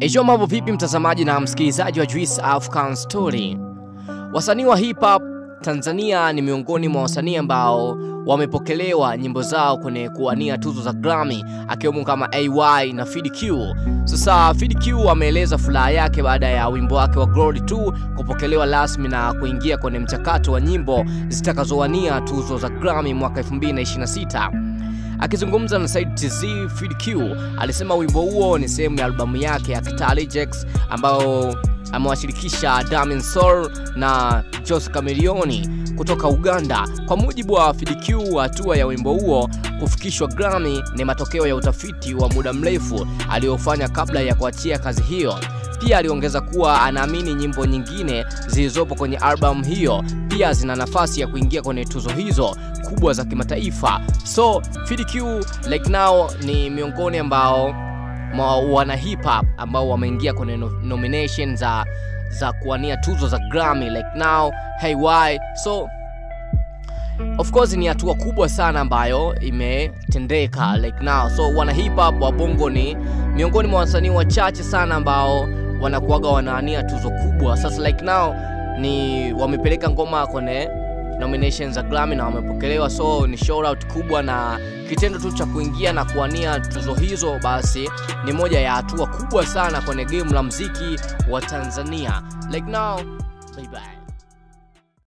Ejo, mambo vipi mtazamaji na msikilizaji wa Juice African Story. Wasanii wa hip hop Tanzania ni miongoni mwa wasanii ambao wamepokelewa nyimbo zao kwenye kuwania tuzo za Grammy, akiwemo kama AY na Fid Q. Sasa Fid Q ameeleza furaha yake baada ya wimbo wake wa Glory 2 kupokelewa rasmi na kuingia kwenye mchakato wa nyimbo zitakazowania tuzo za Grammy mwaka 2026. Akizungumza na Said TZ, Fid Q alisema wimbo huo ni sehemu ya albamu yake ya Kitale Jex ambao amewashirikisha Damin Soul na Jose Chameleone kutoka Uganda. Kwa mujibu wa Fid Q, hatua ya wimbo huo kufikishwa Grammy ni matokeo ya utafiti wa muda mrefu aliofanya kabla ya kuachia kazi hiyo. Pia aliongeza kuwa anaamini nyimbo nyingine zilizopo kwenye album hiyo pia zina nafasi ya kuingia kwenye tuzo hizo kubwa za kimataifa. So Fid Q like now ni miongoni ambao wana hip hop ambao wameingia kwenye nomination za kuwania tuzo za Grammy like now. Hey why? So of course ni hatua kubwa sana ambayo imetendeka like now. So wana hip hop wa Bongo ni miongoni mwa wasanii wachache sana ambao wanakuaga wanaania tuzo kubwa. Sasa like now ni wamepeleka ngoma kwenye nominations za Grammy na wamepokelewa, so ni shout out kubwa, na kitendo tu cha kuingia na kuania tuzo hizo basi ni moja ya hatua kubwa sana kwenye game la muziki wa Tanzania like now. Bye bye.